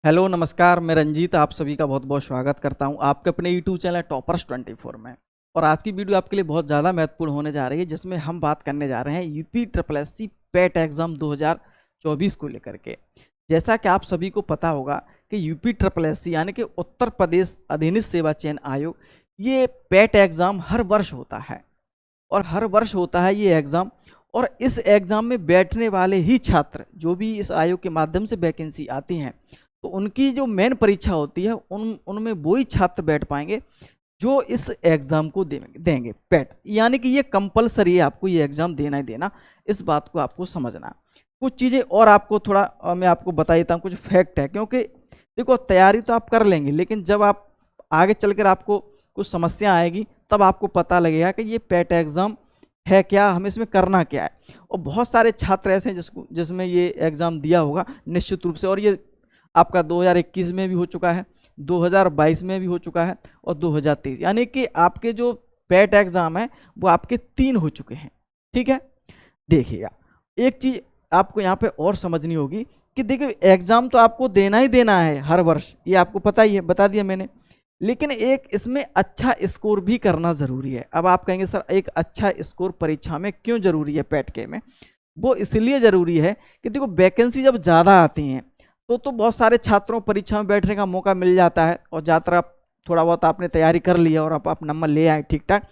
Hello नमस्कार, मैं रंजीत आप सभी का बहुत बहुत स्वागत करता हूं आपके अपने यूट्यूब चैनल टॉपर्स 24 में। और आज की वीडियो आपके लिए बहुत ज़्यादा महत्वपूर्ण होने जा रही है, जिसमें हम बात करने जा रहे हैं यूपी ट्रिपल एससी पेट एग्ज़ाम 2024 को लेकर के। जैसा कि आप सभी को पता होगा कि यूपी ट्रिपल एससी यानी कि उत्तर प्रदेश अधीनस्थ सेवा चयन आयोग, ये पेट एग्ज़ाम हर वर्ष होता है और हर वर्ष होता है ये एग्ज़ाम। और इस एग्ज़ाम में बैठने वाले ही छात्र जो भी इस आयोग के माध्यम से वैकेंसी आती हैं, तो उनकी जो मेन परीक्षा होती है उनमें वही छात्र बैठ पाएंगे जो इस एग्ज़ाम को देंगे पेट, यानी कि ये कंपलसरी है, आपको ये एग्ज़ाम देना ही देना। इस बात को आपको समझना। कुछ चीज़ें और आपको थोड़ा मैं आपको बता देता हूँ, कुछ फैक्ट है। क्योंकि देखो, तैयारी तो आप कर लेंगे, लेकिन जब आप आगे चलकर आपको कुछ समस्या आएगी तब आपको पता लगेगा कि ये पेट एग्ज़ाम है क्या, हमें इसमें करना क्या है। और बहुत सारे छात्र ऐसे हैं जिसमें ये एग्ज़ाम दिया होगा निश्चित रूप से, और ये आपका 2021 में भी हो चुका है, 2022 में भी हो चुका है और 2023, यानी कि आपके जो पेट एग्ज़ाम है वो आपके 3 हो चुके हैं। ठीक है, देखिएगा एक चीज़ आपको यहाँ पे और समझनी होगी कि देखिए, एग्ज़ाम तो आपको देना ही देना है हर वर्ष, ये आपको पता ही है, बता दिया मैंने। लेकिन एक इसमें अच्छा स्कोर भी करना ज़रूरी है। अब आप कहेंगे सर, एक अच्छा स्कोर परीक्षा में क्यों ज़रूरी है पेट के में? वो इसलिए ज़रूरी है कि देखो, वैकेंसी जब ज़्यादा आती हैं तो बहुत सारे छात्रों को परीक्षा में बैठने का मौका मिल जाता है, और ज़्यादातर आप थोड़ा बहुत आपने तैयारी कर लिया और आप नंबर ले आए ठीक ठाक,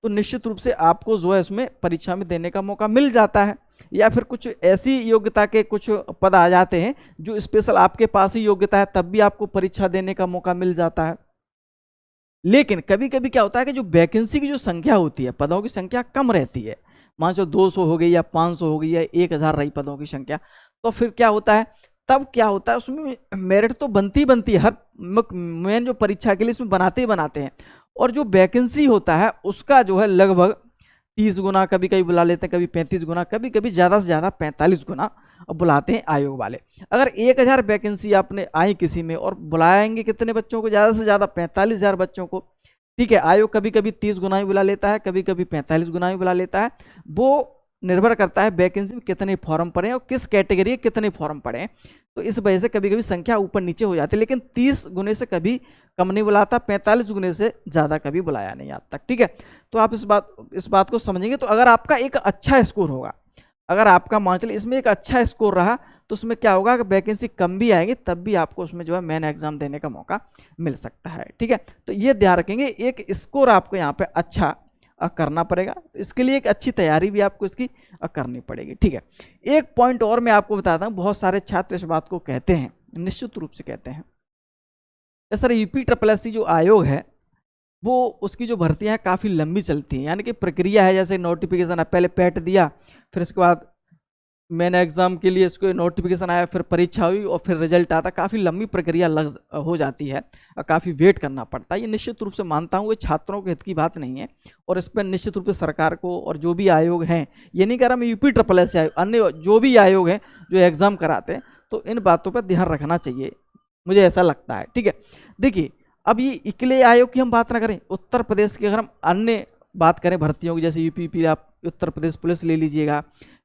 तो निश्चित रूप से आपको जो है उसमें परीक्षा में देने का मौका मिल जाता है। या फिर कुछ ऐसी योग्यता के कुछ पद आ जाते हैं जो स्पेशल आपके पास ही योग्यता है, तब भी आपको परीक्षा देने का मौका मिल जाता है। लेकिन कभी कभी क्या होता है कि जो वैकेंसी की जो संख्या होती है, पदों की संख्या कम रहती है, मान लो 200 हो गई या 500 हो गई या 1000 रही पदों की संख्या, तो फिर क्या होता है, तब क्या होता है, उसमें मेरिट तो बनती है हर मेन जो परीक्षा के लिए इसमें बनाते ही बनाते हैं। और जो वैकेंसी होता है उसका जो है लगभग 30 गुना, कभी कभी बुला लेते हैं, कभी 35 गुना, कभी कभी ज़्यादा से ज़्यादा 45 गुना बुलाते हैं आयोग वाले। अगर 1000 वैकेंसी आपने आई किसी में और बुलाएंगे कितने बच्चों को, ज़्यादा से ज़्यादा 45,000 बच्चों को। ठीक है, आयोग कभी कभी 30 गुना ही बुला लेता है, कभी कभी 45 गुना ही बुला लेता है। वो निर्भर करता है वैकेंसी में कितने फॉर्म पड़े हैं और किस कैटेगरी के कितने फॉर्म पड़े हैं। तो इस वजह से कभी कभी संख्या ऊपर नीचे हो जाती है, लेकिन 30 गुने से कभी कम नहीं बुलाता, 45 गुने से ज़्यादा कभी बुलाया नहीं आज तक। ठीक है, तो आप इस बात को समझेंगे। तो अगर आपका एक अच्छा स्कोर होगा, अगर आपका मान चलिए इसमें एक अच्छा स्कोर रहा, तो उसमें क्या होगा कि वैकेंसी कम भी आएंगे तब भी आपको उसमें जो है मेन एग्जाम देने का मौका मिल सकता है। ठीक है, तो ये ध्यान रखेंगे, एक स्कोर आपको यहाँ पे अच्छा करना पड़ेगा। तो इसके लिए एक अच्छी तैयारी भी आपको इसकी करनी पड़ेगी। ठीक है, एक पॉइंट और मैं आपको बताता हूँ, बहुत सारे छात्र इस बात को कहते हैं, निश्चित रूप से कहते हैं, सर यूपी ट्रिपल एससी जो आयोग है वो उसकी जो भर्तियां हैं काफ़ी लंबी चलती हैं, यानी कि प्रक्रिया है, जैसे नोटिफिकेशन है, पहले पेट दिया, फिर इसके बाद मेन एग्जाम के लिए इसको नोटिफिकेशन आया, फिर परीक्षा हुई और फिर रिजल्ट आता, काफ़ी लंबी प्रक्रिया हो जाती है और काफ़ी वेट करना पड़ता है। ये निश्चित रूप से मानता हूँ, ये छात्रों के हित की बात नहीं है, और इस पर निश्चित रूप से सरकार को और जो भी आयोग हैं, ये नहीं कह रहा मैं यूपी ट्रिपल एससी आयोग, अन्य जो भी आयोग हैं जो एग्ज़ाम कराते हैं, तो इन बातों पर ध्यान रखना चाहिए, मुझे ऐसा लगता है। ठीक है, देखिए, अब ये इकले आयोग की हम बात ना करें, उत्तर प्रदेश की अगर हम अन्य बात करें भर्तियों की, जैसे यूपी आप उत्तर प्रदेश पुलिस ले लीजिएगा,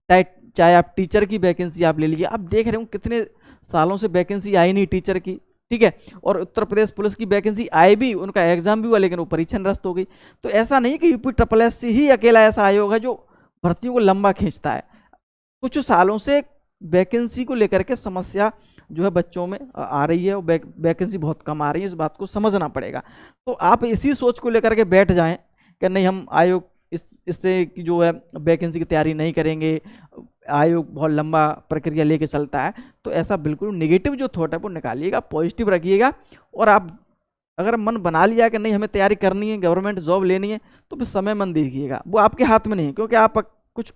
चाहे आप टीचर की वैकेंसी आप ले लीजिए, आप देख रहे हो कितने सालों से वैकेंसी आई नहीं टीचर की। ठीक है, और उत्तर प्रदेश पुलिस की वैकेंसी आई भी, उनका एग्जाम भी हुआ, लेकिन वो परीक्षा निरस्त हो गई। तो ऐसा नहीं कि यूपी ट्रिपल एससी ही अकेला ऐसा आयोग है जो भर्तियों को लंबा खींचता है। कुछ सालों से वैकेंसी को लेकर के समस्या जो है बच्चों में आ रही है, और वैकेंसी बहुत कम आ रही है, इस बात को समझना पड़ेगा। तो आप इसी सोच को लेकर के बैठ जाएं कि नहीं, हम आयोग इससे जो है वैकेंसी की तैयारी नहीं करेंगे, आयोग बहुत लंबा प्रक्रिया लेके चलता है, तो ऐसा बिल्कुल नेगेटिव जो थॉट है वो निकालिएगा, पॉजिटिव रखिएगा। और आप अगर मन बना लिया कि नहीं हमें तैयारी करनी है, गवर्नमेंट जॉब लेनी है, तो फिर समय मन दीजिएगा, वो आपके हाथ में नहीं है, क्योंकि आप कुछ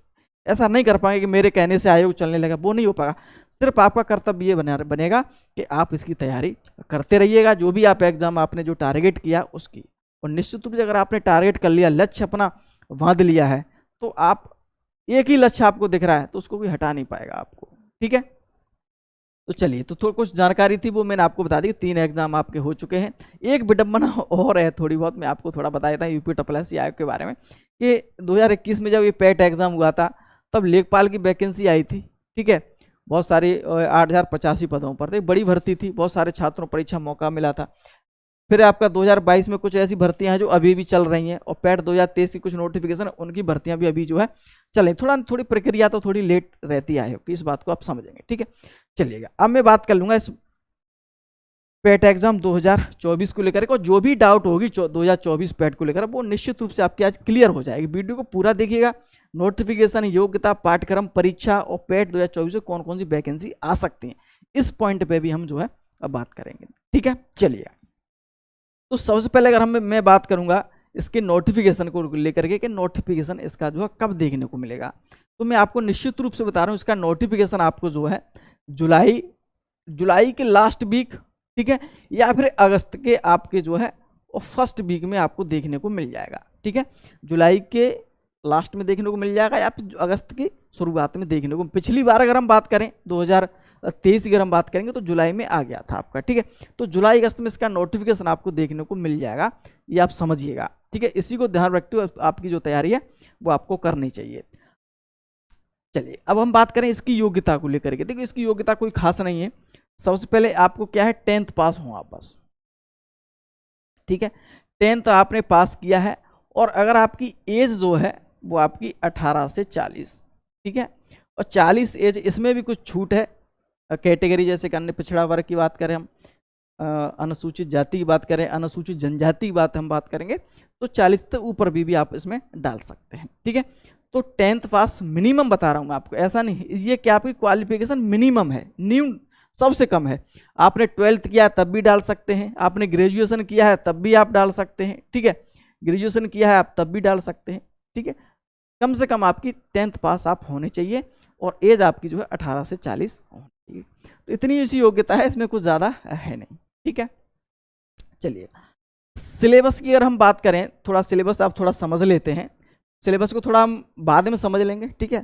ऐसा नहीं कर पाएंगे कि मेरे कहने से आयोग चलने लगा, वो नहीं हो पाएगा। सिर्फ आपका कर्तव्य ये बनेगा कि आप इसकी तैयारी करते रहिएगा, जो भी आप एग्जाम आपने जो टारगेट किया उसकी। और निश्चित रूप से अगर आपने टारगेट कर लिया, लक्ष्य अपना बांध लिया है, तो आप एक ही लक्ष्य आपको दिख रहा है तो उसको भी हटा नहीं पाएगा आपको। ठीक है, तो चलिए, तो थोड़ी कुछ जानकारी थी वो मैंने आपको बता दी। 3 एग्जाम आपके हो चुके हैं। एक विडंबना और है थोड़ी बहुत, मैं आपको थोड़ा बता देता हूँ यूपी ट्रिपल एससी आयोग के बारे में, कि 2021 में जब ये पेट एग्जाम हुआ था तब लेखपाल की वैकेंसी आई थी। ठीक है, बहुत सारे 8085 पदों पर थे, बड़ी भर्ती थी, बहुत सारे छात्रों को परीक्षा मौका मिला था। फिर आपका 2022 में कुछ ऐसी भर्तियां हैं जो अभी भी चल रही हैं, और पैट 2023 की कुछ नोटिफिकेशन, उनकी भर्तियां भी अभी जो है चल रही। थोड़ी प्रक्रिया तो थोड़ी लेट रहती है, कि इस बात को आप समझेंगे, ठीक है। चलिएगा, अब मैं बात कर लूंगा इस पेट एग्जाम 2024 को लेकर, और जो भी डाउट होगी 2024 पेट को लेकर वो निश्चित रूप से आपकी आज क्लियर हो जाएगी। वीडियो को पूरा देखिएगा। नोटिफिकेशन, योग्यता, पाठ्यक्रम, परीक्षा और पेट 2024 में कौन कौन सी वैकेंसी आ सकती है, इस पॉइंट पे भी हम जो है अब बात करेंगे, ठीक है। चलिए, तो सबसे पहले अगर मैं बात करूंगा इसके नोटिफिकेशन को लेकर के, कि नोटिफिकेशन इसका जो है कब देखने को मिलेगा, तो मैं आपको निश्चित रूप से बता रहा हूँ, इसका नोटिफिकेशन आपको जो है जुलाई के लास्ट वीक, ठीक है, या फिर अगस्त के आपके जो है और फर्स्ट वीक में आपको देखने को मिल जाएगा, ठीक है। जुलाई के लास्ट में देखने को मिल जाएगा, या फिर अगस्त की शुरुआत में देखने को। पिछली बार अगर हम बात करें 2023 की अगर हम बात करेंगे तो जुलाई में आ गया था आपका, ठीक है। तो जुलाई अगस्त में इसका नोटिफिकेशन आपको देखने को मिल जाएगा, ये आप समझिएगा, ठीक है। इसी को ध्यान रखते हुए आपकी जो तैयारी है वो आपको करनी चाहिए। चलिए, अब हम बात करें इसकी योग्यता को लेकर के। देखिए, इसकी योग्यता कोई खास नहीं है। सबसे पहले आपको क्या है, 10th पास हो आप बस, ठीक है। 10th आपने पास किया है, और अगर आपकी एज जो है वो आपकी 18 से 40, ठीक है। और 40 एज, इसमें भी कुछ छूट है कैटेगरी, जैसे कि अन्य पिछड़ा वर्ग की बात करें हम, अनुसूचित जाति की बात करें, अनुसूचित जनजाति की हम बात करेंगे, तो 40 से ऊपर भी आप इसमें डाल सकते हैं, ठीक है। तो 10th पास मिनिमम बता रहा हूं मैं आपको, ऐसा नहीं, ये क्या आपकी क्वालिफिकेशन मिनिमम है, सबसे कम है। आपने 12th किया है तब भी डाल सकते हैं, आपने ग्रेजुएशन किया है तब भी आप डाल सकते हैं, ठीक है। ग्रेजुएशन किया है आप तब भी डाल सकते हैं, ठीक है। कम से कम आपकी 10th पास आप होने चाहिए, और एज आपकी जो है 18 से 40 होनी चाहिए। तो इतनी सी योग्यता है, इसमें कुछ ज़्यादा है नहीं, ठीक है। चलिए, सिलेबस की अगर हम बात करें, थोड़ा सिलेबस आप थोड़ा समझ लेते हैं। सिलेबस को थोड़ा हम बाद में समझ लेंगे, ठीक है।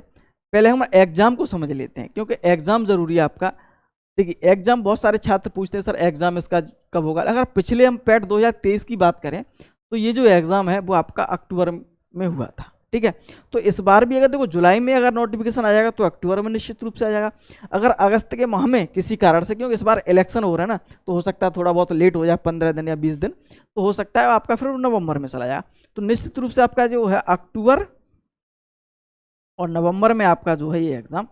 पहले हम एग्जाम को समझ लेते हैं, क्योंकि एग्जाम जरूरी है आपका। देखिए, एग्जाम बहुत सारे छात्र पूछते हैं, सर एग्जाम इसका कब होगा। अगर पिछले हम पैट 2023 की बात करें, तो ये जो एग्जाम है वो आपका अक्टूबर में हुआ था, ठीक है। तो इस बार भी अगर देखो जुलाई में अगर नोटिफिकेशन आ जाएगा तो अक्टूबर में निश्चित रूप से आ जाएगा। अगर अगस्त के माह में किसी कारण से, क्योंकि इस बार इलेक्शन हो रहा है ना, तो हो सकता है थोड़ा बहुत लेट हो जाए, 15 दिन या 20 दिन, तो हो सकता है आपका फिर नवंबर में चला जाए। तो निश्चित रूप से आपका जो है अक्टूबर और नवंबर में आपका जो है ये एग्जाम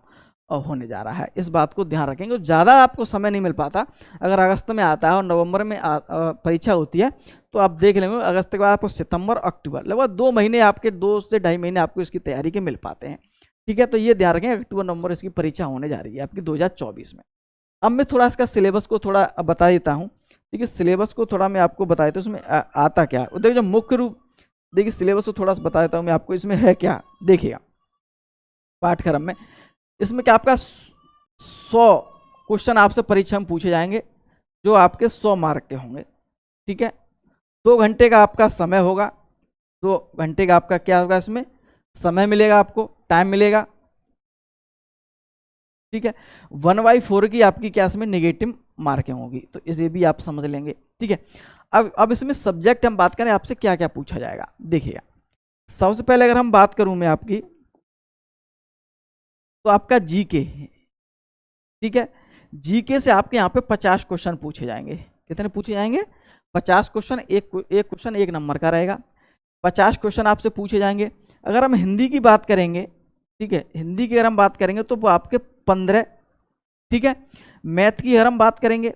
होने जा रहा है। इस बात को ध्यान रखेंगे। ज़्यादा आपको समय नहीं मिल पाता। अगर अगस्त में आता है और नवंबर में परीक्षा होती है, तो आप देख लेंगे अगस्त के बाद आपको सितंबर अक्टूबर, लगभग 2 महीने आपके, 2 से 2.5 महीने आपको इसकी तैयारी के मिल पाते हैं, ठीक है। तो ये ध्यान रखें, अक्टूबर नवंबर इसकी परीक्षा होने जा रही है आपकी 2024 में। अब मैं थोड़ा इसका सिलेबस को थोड़ा बता देता हूँ, ठीक है। सिलेबस को थोड़ा मैं आपको बता देता हूँ, इसमें आता क्या है। देखिए, जो मुख्य रूप, देखिए सिलेबस को थोड़ा सा बता देता हूँ मैं आपको, इसमें है क्या। देखिएगा, पाठ्यक्रम में इसमें क्या आपका 100 क्वेश्चन आपसे परीक्षा में पूछे जाएंगे, जो आपके 100 मार्क के होंगे, ठीक है। 2 घंटे का आपका समय होगा, 2 घंटे का आपका क्या होगा, इसमें समय मिलेगा, आपको टाइम मिलेगा, ठीक है। 1/4 की आपकी क्या इसमें नेगेटिव मार्किंग होगी, तो इसे भी आप समझ लेंगे, ठीक है। अब इसमें सब्जेक्ट हम बात करें, आपसे क्या क्या पूछा जाएगा। देखिएगा, सबसे पहले अगर हम बात करूं मैं आपकी, तो आपका जीके, ठीक है। जीके से आपके यहाँ पे 50 क्वेश्चन पूछे जाएंगे। कितने पूछे जाएंगे? 50 क्वेश्चन, एक क्वेश्चन 1 नंबर का रहेगा। 50 क्वेश्चन आपसे पूछे जाएंगे। अगर हम हिंदी की बात करेंगे, ठीक है, हिंदी की अगर हम बात करेंगे तो वो आपके 15, ठीक है। मैथ की अगर हम बात करेंगे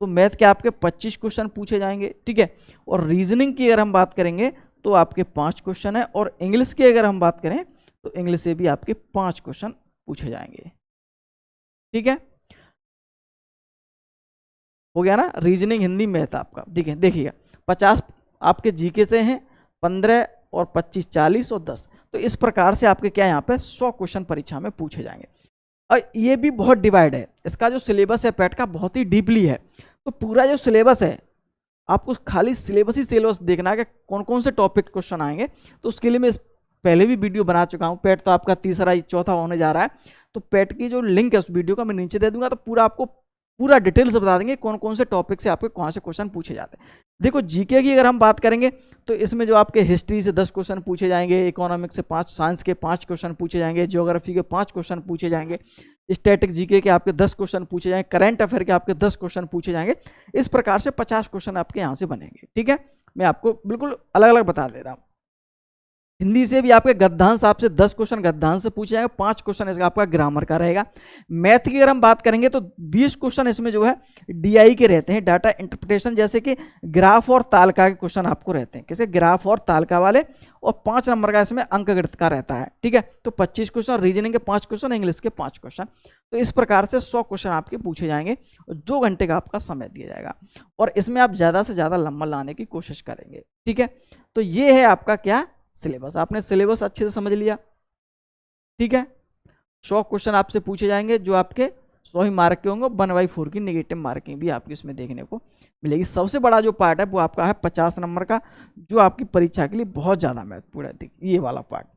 तो मैथ के आपके 25 क्वेश्चन पूछे जाएंगे, ठीक है। और रीजनिंग की अगर हम बात करेंगे तो आपके 5 क्वेश्चन है। और इंग्लिश की अगर हम बात करें तो इंग्लिश से भी आपके 5 क्वेश्चन पूछे जाएंगे, ठीक है। हो गया ना, रीजनिंग, हिंदी, मैथ आपका। देखिएगा 50 आपके जीके से हैं, 15 और 25 40 और 10, तो इस प्रकार से आपके क्या यहाँ पे 100 क्वेश्चन परीक्षा में पूछे जाएंगे। और ये भी बहुत डिवाइड है, इसका जो सिलेबस है पैट का बहुत ही डीपली है। तो पूरा जो सिलेबस है, आपको खाली सिलेबस ही सिलेबस देखना है कि कौन कौन से टॉपिक क्वेश्चन आएंगे। तो उसके लिए मैं पहले भी वीडियो बना चुका हूँ। पैट तो आपका तीसरा चौथा होने जा रहा है, तो पैट की जो लिंक है उस वीडियो का मैं नीचे दे दूंगा, तो पूरा आपको पूरा डिटेल से बता देंगे कौन कौन से टॉपिक से आपके कौन से क्वेश्चन पूछे जाते हैं। देखो, जीके की अगर हम बात करेंगे तो इसमें जो आपके हिस्ट्री से 10 क्वेश्चन पूछे जाएंगे, इकोनॉमिक्स से 5, साइंस के 5 क्वेश्चन पूछे जाएंगे, ज्योग्राफी के 5 क्वेश्चन पूछे जाएंगे, स्टैटिक जीके के आपके 10 क्वेश्चन पूछे जाएंगे, करंट अफेयर के आपके 10 क्वेश्चन पूछे जाएंगे। इस प्रकार से 50 क्वेश्चन आपके यहाँ से बनेंगे। ठीक है, मैं आपको बिल्कुल अलग अलग बता दे रहा हूँ। हिंदी से भी आपके गद्यांश आपसे 10 क्वेश्चन गद्यांश से पूछे जाएंगे, 5 क्वेश्चन इसका आपका ग्रामर का रहेगा। मैथ की अगर हम बात करेंगे तो 20 क्वेश्चन इसमें जो है डीआई के रहते हैं, डाटा इंटरप्रिटेशन, जैसे कि ग्राफ और तालिका के क्वेश्चन आपको रहते हैं, किसके, ग्राफ और तालिका वाले, और 5 नंबर का इसमें अंकगणित का रहता है। ठीक है, तो 25 क्वेश्चन, रीजनिंग के 5 क्वेश्चन, इंग्लिश के 5 क्वेश्चन। तो इस प्रकार से 100 क्वेश्चन आपके पूछे जाएंगे, 2 घंटे का आपका समय दिया जाएगा, और इसमें आप ज़्यादा से ज़्यादा नंबर लाने की कोशिश करेंगे। ठीक है, तो ये है आपका क्या सिलेबस। आपने सिलेबस अच्छे से समझ लिया। ठीक है, 100 क्वेश्चन आपसे पूछे जाएंगे जो आपके 100 ही मार्क के होंगे, 1/4 की नेगेटिव मार्किंग भी आपकी इसमें देखने को मिलेगी। सबसे बड़ा जो पार्ट है वो आपका है 50 नंबर का, जो आपकी परीक्षा के लिए बहुत ज़्यादा महत्वपूर्ण है, ये वाला पार्ट।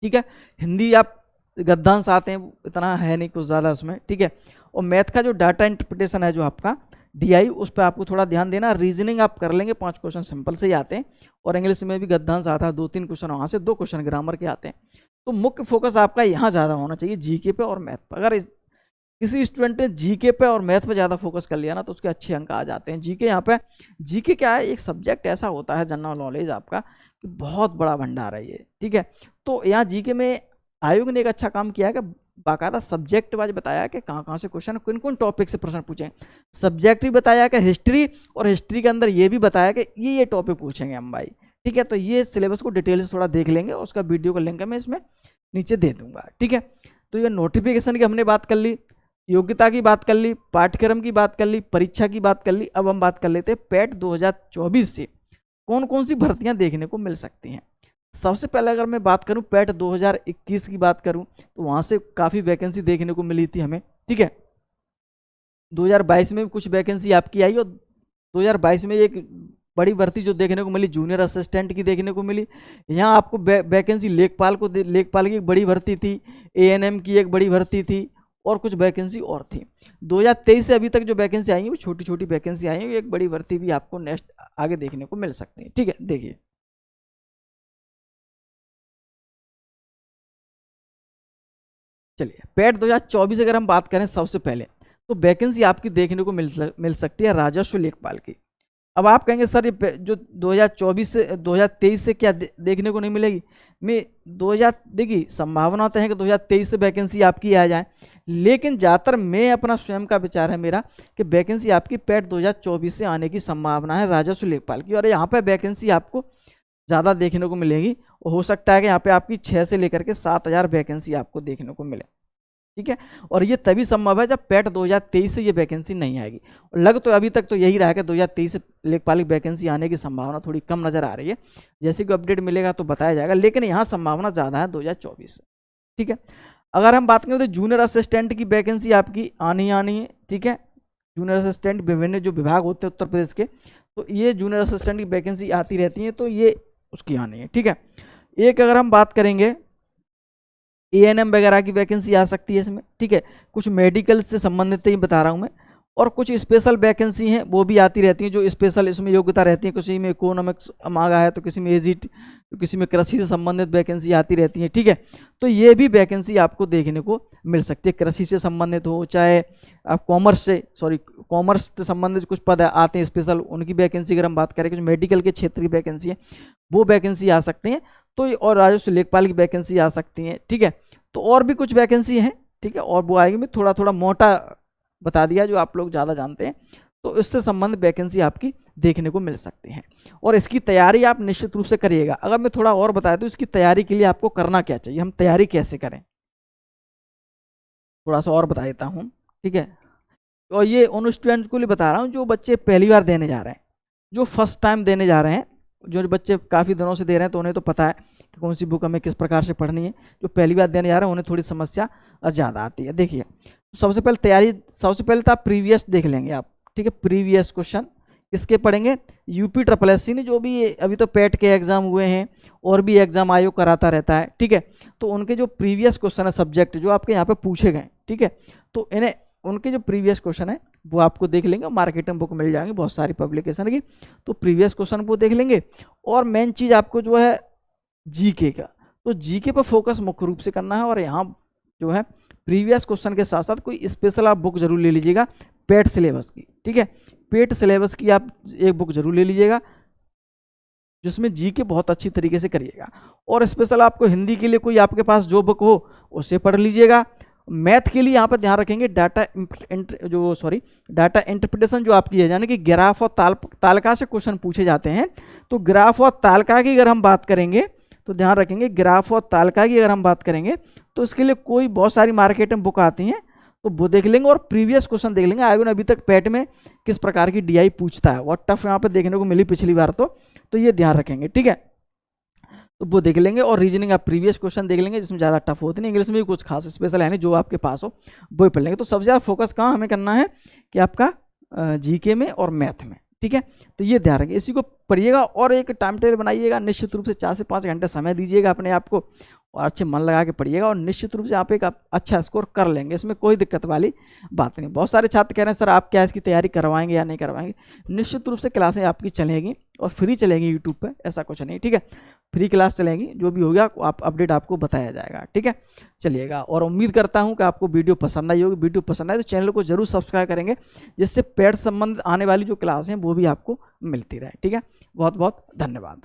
ठीक है, हिंदी आप गद्यांश आते हैं, इतना है नहीं कुछ ज़्यादा उसमें। ठीक है, और मैथ का जो डाटा इंटरप्रिटेशन है जो आपका डीआई, उस पर आपको थोड़ा ध्यान देना। रीजनिंग आप कर लेंगे, 5 क्वेश्चन सिंपल से ही आते हैं, और इंग्लिश में भी गद्यांश आता है, 2-3 क्वेश्चन वहाँ से, 2 क्वेश्चन ग्रामर के आते हैं। तो मुख्य फोकस आपका यहाँ ज़्यादा होना चाहिए, जीके पे और मैथ पर। अगर किसी स्टूडेंट ने जीके पे और मैथ पे ज़्यादा फोकस कर लिया ना, तो उसके अच्छे अंक आ जाते हैं। जीके यहाँ पे, जीके क्या है, एक सब्जेक्ट ऐसा होता है जनरल नॉलेज आपका कि बहुत बड़ा भंडार है ये। ठीक है, तो यहाँ जीके में आयोग ने एक अच्छा काम किया है कि बाकायदा सब्जेक्ट वाइज बताया कि कहाँ कहाँ से क्वेश्चन, किन किन टॉपिक से प्रश्न पूछें। सब्जेक्ट भी बताया कि हिस्ट्री, और हिस्ट्री के अंदर ये भी बताया कि ये टॉपिक पूछेंगे हम भाई। ठीक है, तो ये सिलेबस को डिटेल से थोड़ा देख लेंगे, उसका वीडियो का लिंक मैं इसमें नीचे दे दूंगा। ठीक है, तो ये नोटिफिकेशन की हमने बात कर ली, योग्यता की बात कर ली, पाठ्यक्रम की बात कर ली, परीक्षा की बात कर ली। अब हम बात कर लेते हैं पैट 2024 से कौन कौन सी भर्तियां देखने को मिल सकती हैं। सबसे पहले अगर मैं बात करूं पैट 2021 की बात करूं, तो वहां से काफ़ी वैकेंसी देखने को मिली थी हमें। ठीक है, 2022 में भी कुछ वैकेंसी आपकी आई, और 2022 में एक बड़ी भर्ती जो देखने को मिली जूनियर असिस्टेंट की देखने को मिली। यहाँ आपको वैकेंसी लेखपाल की एक बड़ी भर्ती थी, एएनएम की एक बड़ी भर्ती थी, और कुछ वैकेंसी और थी। 2023 से अभी तक जो वैकेंसी आई है वो छोटी छोटी वैकेंसी आई है, एक बड़ी भर्ती भी आपको नेक्स्ट आगे देखने को मिल सकती है। ठीक है, देखिए चलिए पैट 2024 अगर हम बात करें, सबसे पहले तो वैकेंसी आपकी देखने को मिल सकती है राजस्व लेखपाल की। अब आप कहेंगे सर ये जो 2024 से 2023 से क्या देखने को नहीं मिलेगी। मैं 2000 देखिए संभावना तो है कि 2023 से वैकेंसी आपकी आ जाए, लेकिन ज़्यादातर मैं अपना स्वयं का विचार है मेरा कि वैकेंसी आपकी पैट 2024 से आने की संभावना है राजस्व लेखपाल की, और यहाँ पर वैकेंसी आपको ज़्यादा देखने को मिलेगी। हो सकता है कि यहाँ पे आपकी 6 से लेकर के 7000 वैकेंसी आपको देखने को मिले। ठीक है, और ये तभी संभव है जब पैट 2023 से ये वैकेंसी नहीं आएगी। और लग तो अभी तक तो यही रहा है कि 2023 से लेखपाल की वैकेंसी आने की संभावना थोड़ी कम नज़र आ रही है। जैसे कि अपडेट मिलेगा तो बताया जाएगा, लेकिन यहाँ संभावना ज़्यादा है 2024 से। ठीक है, अगर हम बात करें तो जूनियर असिस्टेंट की वैकेंसी आपकी आनी है। ठीक है, जूनियर असिस्टेंट विभिन्न जो विभाग होते हैं उत्तर प्रदेश के, तो ये जूनियर असिस्टेंट की वैकेंसी आती रहती है, तो ये उसकी आनी है। ठीक है, एक अगर हम बात करेंगे एएनएम वगैरह की वैकेंसी आ सकती है इसमें। ठीक है, कुछ मेडिकल से संबंधित ही बता रहा हूँ मैं, और कुछ स्पेशल वैकेंसी हैं वो भी आती रहती हैं, जो स्पेशल इसमें योग्यता रहती है। किसी में इकोनॉमिक्स मांगा है, तो किसी में एजिट, तो किसी में कृषि से संबंधित वैकेंसी आती रहती है। ठीक है, तो ये भी वैकेंसी आपको देखने को मिल सकती है, कृषि से संबंधित हो, चाहे आप कॉमर्स से संबंधित कुछ पद आते हैं स्पेशल, उनकी वैकेंसी अगर हम बात करें, कुछ मेडिकल के क्षेत्र की वैकेंसी है वो वैकेंसी आ सकती हैं। तो और राजस्व लेखपाल की वैकेंसी आ सकती हैं। ठीक है, तो और भी कुछ वैकेंसी हैं। ठीक है, और वो आएगी, मैं थोड़ा थोड़ा मोटा बता दिया जो आप लोग ज़्यादा जानते हैं, तो इससे संबंधित वैकेंसी आपकी देखने को मिल सकती है। और इसकी तैयारी आप निश्चित रूप से करिएगा। अगर मैं थोड़ा और बताया तो इसकी तैयारी के लिए आपको करना क्या चाहिए, हम तैयारी कैसे करें, थोड़ा सा और बता देता हूँ। ठीक है, और ये उन स्टूडेंट्स को लिए बता रहा हूँ जो बच्चे पहली बार देने जा रहे हैं, जो फर्स्ट टाइम देने जा रहे हैं। जो बच्चे काफ़ी दिनों से दे रहे हैं तो उन्हें तो पता है कि कौन सी बुक हमें किस प्रकार से पढ़नी है। जो पहली बार देने जा रहे हैं उन्हें थोड़ी समस्या ज़्यादा आती है। देखिए सबसे पहले तो आप प्रीवियस देख लेंगे आप। ठीक है, प्रीवियस क्वेश्चन किसके पढ़ेंगे, यूपी SSC ने जो भी अभी तो पैट के एग्जाम हुए हैं और भी एग्जाम आयोग कराता रहता है। ठीक है, तो उनके जो प्रीवियस क्वेश्चन है सब्जेक्ट जो आपके यहाँ पे पूछे गए, ठीक है, तो इन्हें उनके जो प्रीवियस क्वेश्चन है वो आपको देख लेंगे। मार्केट में बुक मिल जाएंगे बहुत सारी पब्लिकेशन की, तो प्रीवियस क्वेश्चन वो देख लेंगे। और मेन चीज़ आपको जो है जीके का, तो जीके पर फोकस मुख्य रूप से करना है। और यहाँ जो है प्रीवियस क्वेश्चन के साथ साथ कोई स्पेशल आप बुक जरूर ले लीजिएगा पेट सिलेबस की, ठीक है। पेट सिलेबस की आप एक बुक जरूर ले लीजिएगा जिसमें जीके बहुत अच्छी तरीके से करिएगा। और स्पेशल आपको हिंदी के लिए कोई आपके पास जो बुक हो उसे पढ़ लीजिएगा। मैथ के लिए यहाँ पर ध्यान रखेंगे डाटा इंटरप्रिटेशन जो आपकी है, यानी कि ग्राफ और तालिका से क्वेश्चन पूछे जाते हैं। तो ग्राफ और तालिका की अगर हम बात करेंगे तो ध्यान रखेंगे, ग्राफ और तालिका की अगर हम बात करेंगे तो इसके लिए कोई बहुत सारी मार्केट में बुक आती हैं, तो वो देख लेंगे और प्रीवियस क्वेश्चन देख लेंगे आयोजन अभी तक पैट में किस प्रकार की डीआई पूछता है। और टफ यहाँ पे देखने को मिली पिछली बार, तो ये ध्यान रखेंगे, ठीक है। तो वो देख लेंगे और रीजनिंग आप प्रीवियस क्वेश्चन देख लेंगे जिसमें ज़्यादा टफ होती नहीं, इंग्लिश में भी कुछ खास स्पेशल है नहीं, जो आपके पास हो वो पढ़ लेंगे। तो सबसे ज़्यादा फोकस कहाँ हमें करना है कि आपका जीके में और मैथ में, ठीक है। तो ये ध्यान रखिए, इसी को पढ़िएगा और एक टाइम टेबल बनाइएगा, निश्चित रूप से 4 से 5 घंटे समय दीजिएगा अपने आप को और अच्छे मन लगा के पढ़िएगा और निश्चित रूप से आप एक अच्छा स्कोर कर लेंगे, इसमें कोई दिक्कत वाली बात नहीं। बहुत सारे छात्र कह रहे हैं सर आप क्या इसकी तैयारी करवाएंगे या नहीं करवाएंगे, निश्चित रूप से क्लासें आपकी चलेंगी और फ्री चलेंगी यूट्यूब पे, ऐसा कुछ नहीं, ठीक है। फ्री क्लास चलेंगी, जो भी होगा आप अपडेट आपको बताया जाएगा, ठीक है। चलिएगा, और उम्मीद करता हूँ कि आपको वीडियो पसंद आई होगी। वीडियो पसंद आए तो चैनल को जरूर सब्सक्राइब करेंगे, जिससे पैट संबंधित आने वाली जो क्लास हैं वो भी आपको मिलती रहे, ठीक है। बहुत बहुत धन्यवाद।